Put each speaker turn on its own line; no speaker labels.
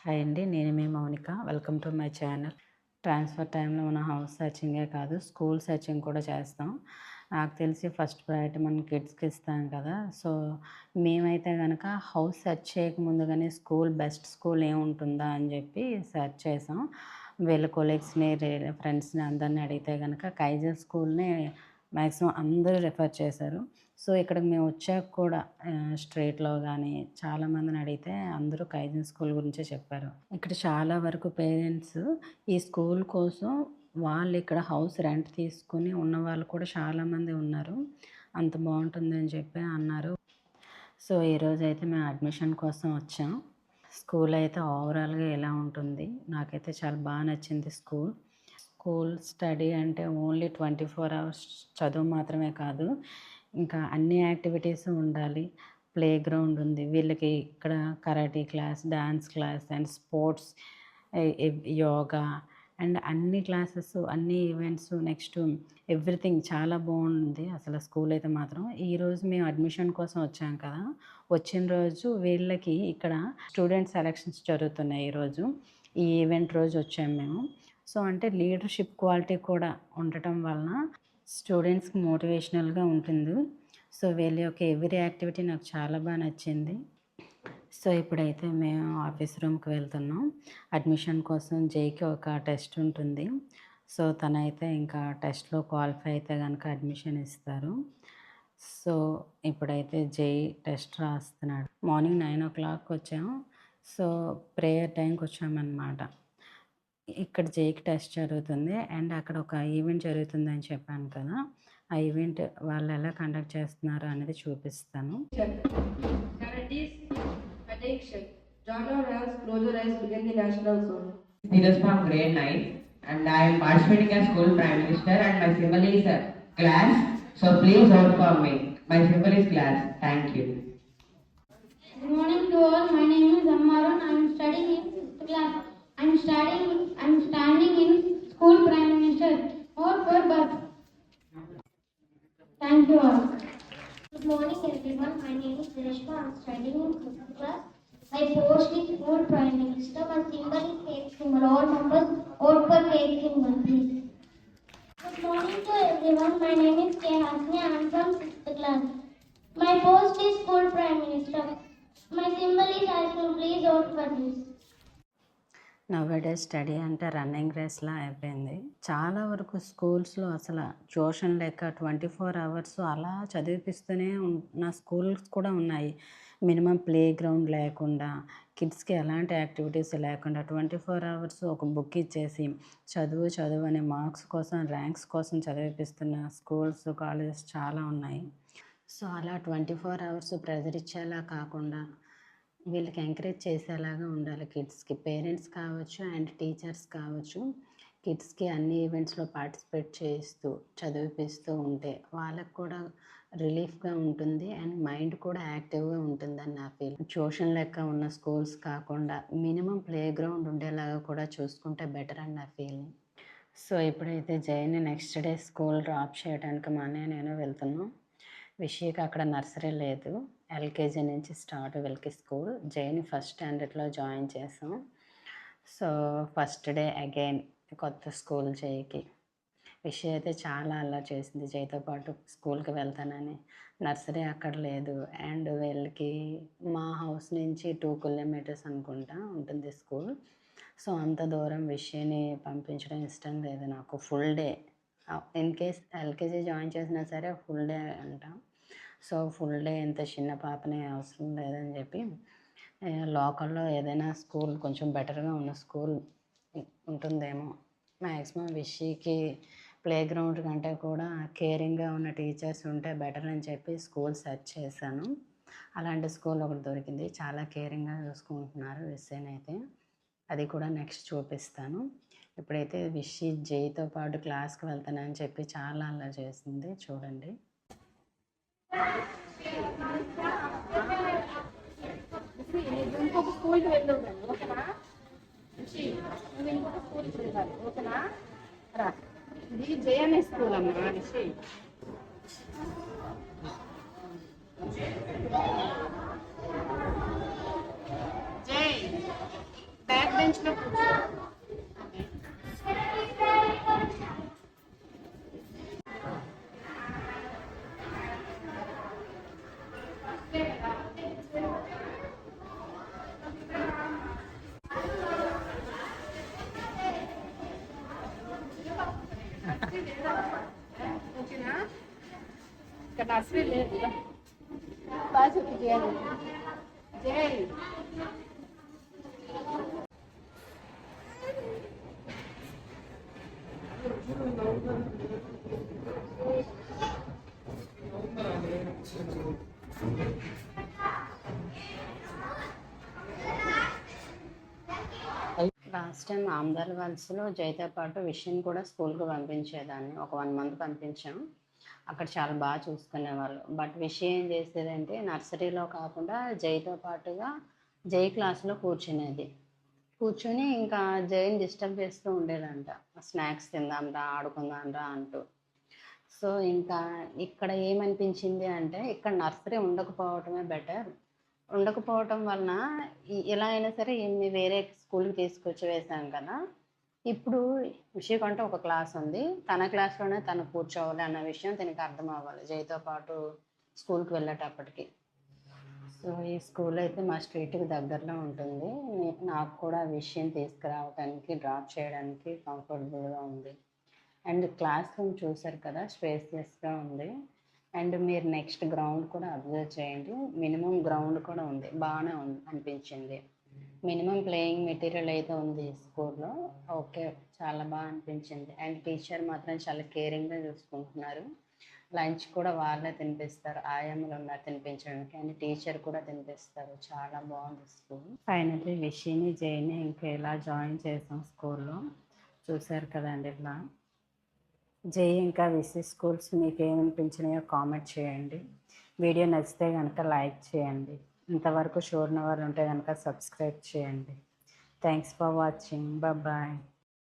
Hi అండి, నేను మీ Mounika. Welcome to my channel. Transfer టైంలో మన హౌస్ సర్చింగే కాదు, స్కూల్ సర్చింగ్ కూడా చేస్తాం. నాకు తెలిసి ఫస్ట్ ప్రయారిటీ మనం కిడ్స్కి ఇస్తాం కదా. సో మేమైతే కనుక హౌస్ సెర్చ్ చేయకముందు కానీ బెస్ట్ స్కూల్ ఏముంటుందా అని చెప్పి సెర్చ్ చేసాం. వీళ్ళ కొలీగ్స్ని, ఫ్రెండ్స్ని అందరిని అడిగితే కనుక కైజల్ స్కూల్ని మ్యాక్సిమం అందరూ రిఫర్ చేశారు. సో ఇక్కడికి మేము వచ్చాక కూడా స్ట్రీట్లో కానీ చాలామందిని అడిగితే అందరూ కైజన్ స్కూల్ గురించే చెప్పారు. ఇక్కడ చాలా వరకు పేరెంట్స్ ఈ స్కూల్ కోసం వాళ్ళు ఇక్కడ హౌస్ రెంట్ తీసుకుని ఉన్న వాళ్ళు కూడా చాలామంది ఉన్నారు. అంత బాగుంటుందని చెప్పి అన్నారు. సో ఈరోజు అయితే మేము అడ్మిషన్ కోసం వచ్చాం. స్కూల్ అయితే ఓవరాల్గా ఎలా ఉంటుంది, నాకైతే చాలా బాగా నచ్చింది స్కూల్ స్టడీ అంటే ఓన్లీ 24 అవర్స్ చదువు మాత్రమే కాదు, ఇంకా అన్ని యాక్టివిటీస్ ఉండాలి. ప్లే గ్రౌండ్ ఉంది వీళ్ళకి, ఇక్కడ karate class, dance class and sports, yoga and అన్ని క్లాసెస్, అన్ని ఈవెంట్స్, నెక్స్ట్ ఎవ్రీథింగ్ చాలా బాగుంది అసలు స్కూల్ అయితే మాత్రం. ఈరోజు మేము అడ్మిషన్ కోసం వచ్చాం కదా, వచ్చిన రోజు వీళ్ళకి ఇక్కడ స్టూడెంట్ సెలక్షన్స్ జరుగుతున్నాయి. ఈరోజు ఈ ఈవెంట్ రోజు వచ్చాము మేము. సో అంటే లీడర్షిప్ క్వాలిటీ కూడా ఉండటం వలన స్టూడెంట్స్కి మోటివేషనల్గా ఉంటుంది. సో వీళ్ళ యొక్క ఎవ్రీ యాక్టివిటీ నాకు చాలా బాగా నచ్చింది. సో ఇప్పుడైతే మేము ఆఫీస్ రూమ్కి వెళ్తున్నాం. అడ్మిషన్ కోసం జైకి ఒక టెస్ట్ ఉంటుంది. సో తనైతే ఇంకా టెస్ట్లో క్వాలిఫై అయితే కనుక అడ్మిషన్ ఇస్తారు. సో ఇప్పుడైతే జై టెస్ట్ రాస్తున్నాడు. మార్నింగ్ 9 o'clock వచ్చాము. సో ప్రేయర్ టైంకి వచ్చామన్నమాట. ఇక్కడ జైకి టెస్ట్ జరుగుతుంది అండ్ అక్కడ ఒక ఈవెంట్ జరుగుతుందని చెప్పాను కదా, ఆ ఈవెంట్ వాళ్ళు ఎలా కండక్ట్ చేస్తున్నారు అనేది చూపిస్తాను.
Join our hands, close your eyes, begin the national song.
Neeraj from grade 9 and I am participating as school prime minister and my symbol is class. So please vote for me. My symbol is class. Thank you.
Good morning to all. My name is Ammaran. I am studying in 6th class. I am standing in school prime minister. Vote for bus. Thank you all.
Good morning everyone. My name is Rishma. I am studying in 5th class. My post is school prime minister. My symbol is cake symbol. All members vote for cake symbol, please.
Good morning to everyone. My name is K. Hasni. I am from 6th class. My post is school prime minister. My symbol is ice cream. Please vote for this.
నవ్వేడే study అంటే running రేస్లా అయిపోయింది. చాలా వరకు స్కూల్స్లో అసలు tuition లెక్క 24 hours అలా చదివిపిస్తూనే ఉన్న స్కూల్స్ కూడా ఉన్నాయి. మినిమం ప్లే గ్రౌండ్ లేకుండా, కిడ్స్కి ఎలాంటి యాక్టివిటీస్ లేకుండా 24 hours ఒక బుక్ ఇచ్చేసి చదువు అనే మార్క్స్ కోసం, ర్యాంక్స్ కోసం చదివిపిస్తున్న స్కూల్స్, కాలేజెస్ చాలా ఉన్నాయి. సో అలా 24 hours ప్రెజర్ ఇచ్చేలా కాకుండా వీళ్ళకి ఎంకరేజ్ చేసేలాగా ఉండాలి. కిడ్స్కి పేరెంట్స్ కావచ్చు అండ్ టీచర్స్ కావచ్చు, కిడ్స్కి అన్ని ఈవెంట్స్లో పార్టిసిపేట్ చేస్తూ చదివిపిస్తూ ఉంటే వాళ్ళకు కూడా రిలీఫ్గా ఉంటుంది అండ్ మైండ్ కూడా యాక్టివ్గా ఉంటుందని నా ఫీల్. ట్యూషన్ లెక్క ఉన్న స్కూల్స్ కాకుండా మినిమం ప్లే గ్రౌండ్ ఉండేలాగా కూడా చూసుకుంటే బెటర్ అని నా ఫీలింగ్. సో ఇప్పుడైతే జైని నెక్స్ట్ డే స్కూల్ డ్రాప్ చేయడానికి మా అన్నయ్య నేను వెళ్తున్నాం. విషయకి అక్కడ నర్సరీ లేదు, ఎల్కేజీ నుంచి స్టార్ట్ వీళ్ళకి స్కూల్. జైని ఫస్ట్ స్టాండర్డ్లో జాయిన్ చేసాం. సో ఫస్ట్ డే అగైన్ కొత్త స్కూల్ జైకి. విషయ అయితే చాలా అల్లరి చేసింది జైతో పాటు స్కూల్కి వెళ్తానని. నర్సరీ అక్కడ లేదు అండ్ వీళ్ళకి మా హౌస్ నుంచి 2 kilometers అనుకుంటా ఉంటుంది స్కూల్. సో అంత దూరం విషయని పంపించడం ఇష్టం లేదు నాకు. Full day in case LKG join చేసినా సరే ఫుల్ డే అంటాం. సో ఫుల్ డే ఇంత చిన్న పాపనే అవసరం లేదని చెప్పి లోకల్లో ఏదైనా స్కూల్ కొంచెం బెటర్గా ఉన్న స్కూల్ ఉంటుందేమో. మ్యాక్సిమం విషయకి ప్లే గ్రౌండ్ కంటే కూడా కేరింగ్గా ఉన్న టీచర్స్ ఉంటే బెటర్ అని చెప్పి స్కూల్ సెర్చ్ చేశాను. అలాంటి స్కూల్ ఒకటి దొరికింది. చాలా కేరింగ్గా చూసుకుంటున్నారు విషయనైతే. అది కూడా నెక్స్ట్ చూపిస్తాను. ఇప్పుడైతే విషి జైతో పాటు క్లాస్కి వెళ్తానని చెప్పి చాలా అల్లరి చేసింది, చూడండి.
ఇంకొక స్కూల్కి వెళ్దాం ఓకేనా? ఇంకొక స్కూల్కి వెళ్ళాలి ఓకేనా? రా, ఇది జయనే స్కూల్ అమ్మా. రిషి జై బ్యాక్ బెంచ్ లో కూర్చో. ఓకేనా? ఇక్కడ నర్సరీ లేదు. బాగా చెప్పి చేయాలి. జై
లాస్ట్ టైం ఆమ్దాల్ వలసలో జైతో పాటు విషయం కూడా స్కూల్కి పంపించేదాన్ని. ఒక 1 మంత్ పంపించాం. అక్కడ చాలా బాగా చూసుకునేవాళ్ళు. బట్ విషయం ఏం చేసేదంటే నర్సరీలో కాకుండా జైతో పాటుగా జై క్లాస్లో కూర్చునేది. కూర్చొని ఇంకా జైని డిస్టర్బ్ చేస్తూ ఉండేదంట. స్నాక్స్ తిందాం రా, ఆడుకుందాం రా అంటూ. సో ఇంకా ఇక్కడ ఏమనిపించింది అంటే ఇక్కడ నర్సరీ ఉండకపోవటమే బెటర్. ఉండకపోవటం వలన ఎలా అయినా సరే ఈమెని వేరే స్కూల్కి తీసుకొచ్చి వేసాం కదా. ఇప్పుడు విషయకంటే ఒక క్లాస్ ఉంది, తన క్లాస్లోనే తను కూర్చోవాలి అన్న విషయం తనకి అర్థం అవ్వాలి జైతో పాటు స్కూల్కి వెళ్ళేటప్పటికి. సో ఈ స్కూల్ అయితే మా స్ట్రీట్కి దగ్గరలో ఉంటుంది. నాకు కూడా ఆ విషయం తీసుకురావడానికి డ్రాప్ చేయడానికి కంఫర్టబుల్గా ఉంది. అండ్ క్లాస్ రూమ్ చూసారు కదా, స్పేసియస్గా ఉంది. అండ్ మీరు నెక్స్ట్ గ్రౌండ్ కూడా అబ్జర్వ్ చేయండి. మినిమం గ్రౌండ్ కూడా ఉంది, బాగానే ఉంది అనిపించింది. మినిమం ప్లేయింగ్ మెటీరియల్ అయితే ఉంది స్కూల్లో. ఓకే, చాలా బాగా అనిపించింది. అండ్ టీచర్ మాత్రం చాలా కేరింగ్గా చూసుకుంటున్నారు. లంచ్ కూడా వాళ్ళే తినిపిస్తారు, ఆయాములు ఉన్నారు తినిపించడానికి. అండ్ టీచర్ కూడా తినిపిస్తారు. చాలా బాగుంది స్కూల్. ఫైనల్లీ విషిని జైని ఇంకా ఇలా జాయిన్ చేసాం స్కూల్లో. చూసారు కదండి ఇట్లా. జై ఇంకా విసి స్కూల్స్ మీకు ఏమనిపించినాయో కామెంట్ చేయండి. వీడియో నచ్చితే కనుక లైక్ చేయండి. ఇంతవరకు చూడని వాళ్ళు ఉంటే కనుక సబ్స్క్రైబ్ చేయండి. Thanks for watching. బాయ్.